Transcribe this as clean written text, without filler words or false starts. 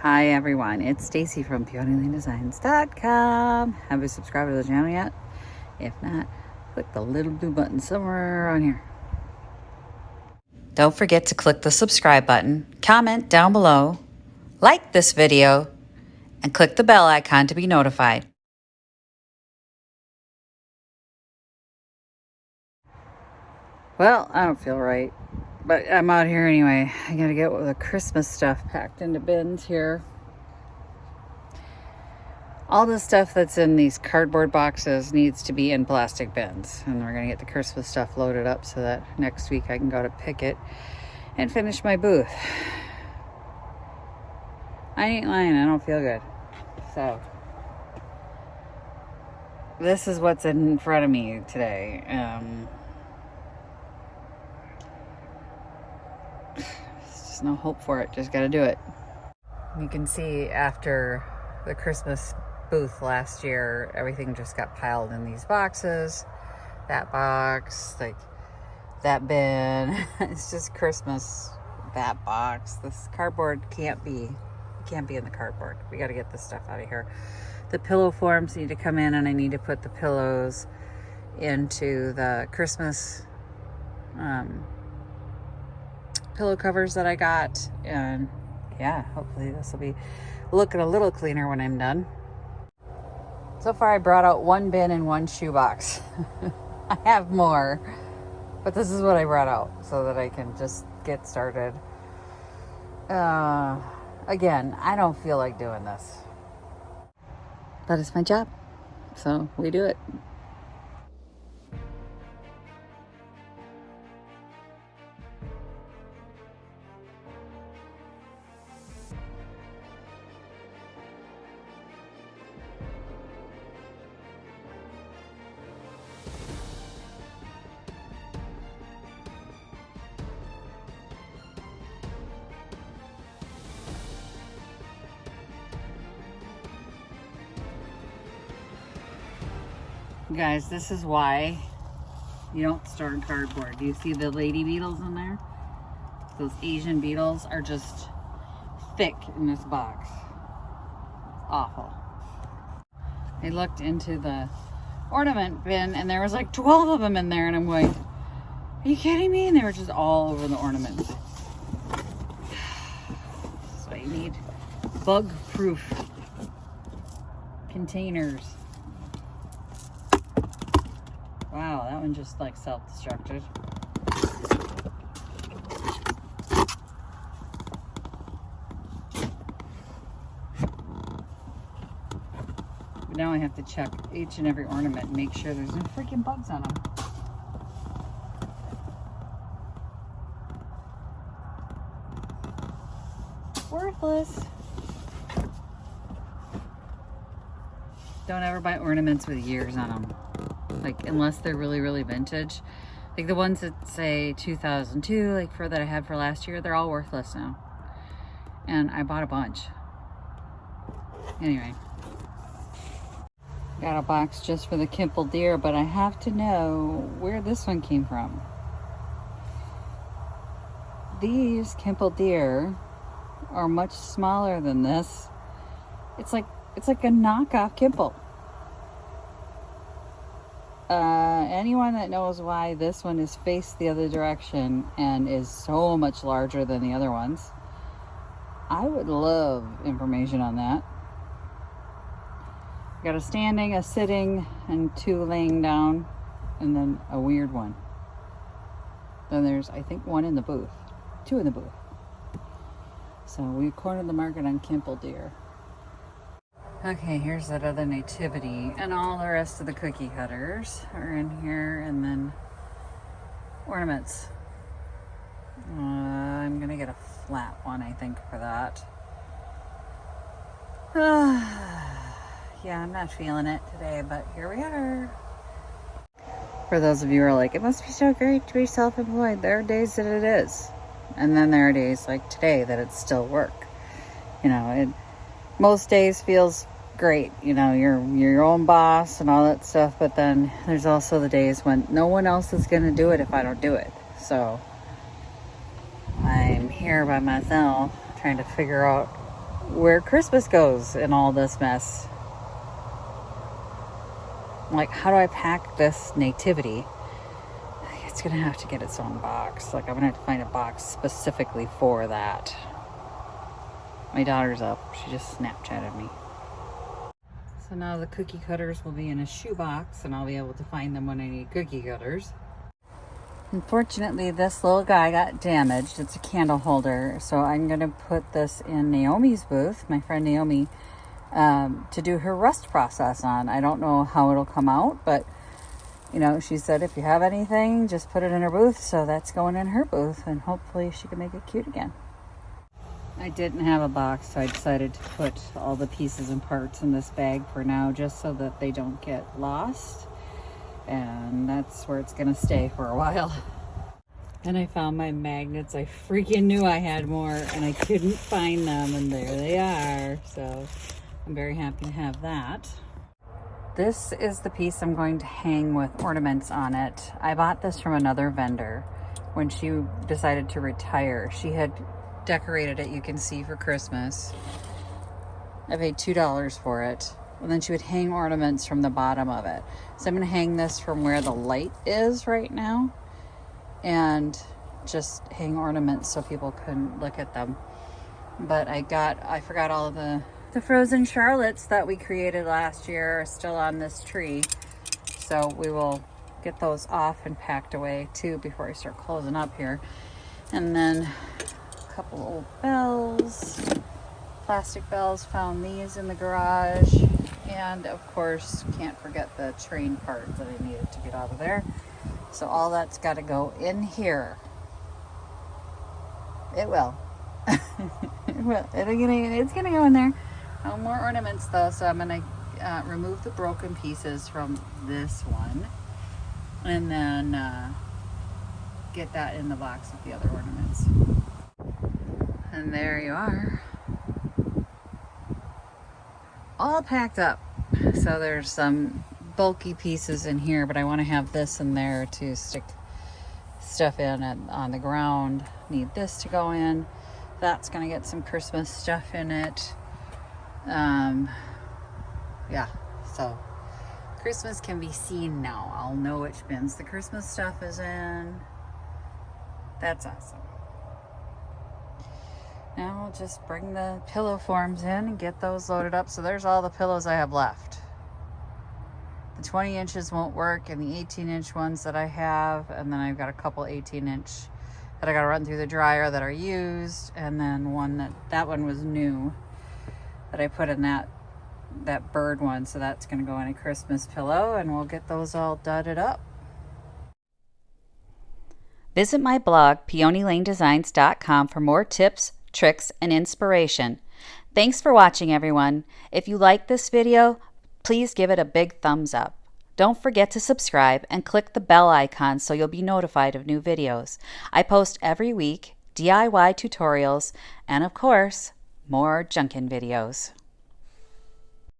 Hi everyone, it's Stacy from PeonyLaneDesigns.com. Have you subscribed to the channel yet? If not, click the little blue button somewhere on here. Don't forget to click the subscribe button, comment down below, like this video, and click the bell icon to be notified. Well, I don't feel right, but I'm out here anyway. I gotta get the Christmas stuff packed into bins here. All the stuff that's in these cardboard boxes needs to be in plastic bins. And we're going to get the Christmas stuff loaded up so that next week I can go to pick it and finish my booth. I ain't lying, I don't feel good. So, this is what's in front of me today. There's just no hope for it, just got to do it. You can see after the Christmas booth last year, everything just got piled in these boxes. That box, like that bin. It's just Christmas. That box. This cardboard can't be in the cardboard. We got to get this stuff out of here. The pillow forms need to come in, and I need to put the pillows into the Christmas pillow covers that I got. And yeah, hopefully this will be looking a little cleaner when I'm done. So far I brought out one bin and one shoebox. I have more, but this is what I brought out so that I can just get started. Again, I don't feel like doing this, but it's my job, so we do it. Guys, this is why you don't store in cardboard. Do you see the lady beetles in there? Those Asian beetles are just thick in this box. It's awful. I looked into the ornament bin and there was like 12 of them in there, and I'm going, are you kidding me? And they were just all over the ornaments. So you need bug-proof containers. Wow, that one just like self-destructed. But now I have to check each and every ornament and make sure there's no freaking bugs on them. Worthless. Don't ever buy ornaments with years on them. Like, unless they're really, really vintage. Like the ones that say 2002, like that I had for last year, they're all worthless now. And I bought a bunch. Anyway. Got a box just for the Kimple deer, but I have to know where this one came from. These Kimple deer are much smaller than this. It's like a knockoff Kimple. Anyone that knows why this one is faced the other direction and is so much larger than the other ones, I would love information on that. Got a standing, a sitting, and 2 laying down, and then a weird one. Then there's, I think, 1 in the booth. 2 in the booth. So we cornered the market on Kimple deer. Okay, here's that other nativity, and all the rest of the cookie cutters are in here, and then ornaments. I'm gonna get a flat one, I think, for that. Yeah, I'm not feeling it today, but here we are. For those of you who are like, it must be so great to be self-employed, there are days that it is. And then there are days like today that it's still work. You know, most days feels great, you know, you're your own boss and all that stuff, but then there's also the days when no one else is going to do it if I don't do it. So I'm here by myself trying to figure out where Christmas goes in all this mess. Like, how do I pack this nativity? It's gonna have to get its own box. Like, I'm gonna have to find a box specifically for that. My daughter's up. She just Snapchatted me. So now the cookie cutters will be in a shoebox, and I'll be able to find them when I need cookie cutters. Unfortunately, this little guy got damaged. It's a candle holder, so I'm gonna put this in Naomi's booth, my friend Naomi, to do her rust process on. I don't know how it'll come out, but you know, she said if you have anything, just put it in her booth. So that's going in her booth, and hopefully she can make it cute again. I didn't have a box, so I decided to put all the pieces and parts in this bag for now, just so that they don't get lost. And that's where it's gonna stay for a while. And I found my magnets. I freaking knew I had more, and I couldn't find them, and there they are. So I'm very happy to have that. This is the piece I'm going to hang with ornaments on it. I bought this from another vendor when she decided to retire. She had decorated it, you can see, for Christmas. I paid $2 for it. And then she would hang ornaments from the bottom of it. So I'm going to hang this from where the light is right now, and just hang ornaments so people can look at them. But I forgot all of the frozen Charlottes that we created last year are still on this tree. So we will get those off and packed away too before I start closing up here. And then a couple old bells, plastic bells, found these in the garage. And of course, can't forget the train part that I needed to get out of there. So all that's got to go in here. It will. It will. It's gonna go in there. No more ornaments though, so I'm gonna remove the broken pieces from this one, and then get that in the box with the other ornaments. And there you are, all packed up. So there's some bulky pieces in here, but I want to have this in there to stick stuff in on the ground. Need this to go in. That's gonna get some Christmas stuff in it. Yeah, so Christmas can be seen now. I'll know which bins the Christmas stuff is in. That's awesome. Now we'll just bring the pillow forms in and get those loaded up. So there's all the pillows I have left. The 20 inches won't work, and the 18-inch ones that I have, and then I've got a couple 18-inch that I got to run through the dryer that are used, and then one that one was new that I put in that bird one, so that's going to go in a Christmas pillow, and we'll get those all dudded up. Visit my blog, peonylanedesigns.com, for more tips, tricks, and inspiration. Thanks for watching, everyone. If you like this video, please give it a big thumbs up. Don't forget to subscribe and click the bell icon so you'll be notified of new videos. I post every week DIY tutorials and, of course, more junkin' videos.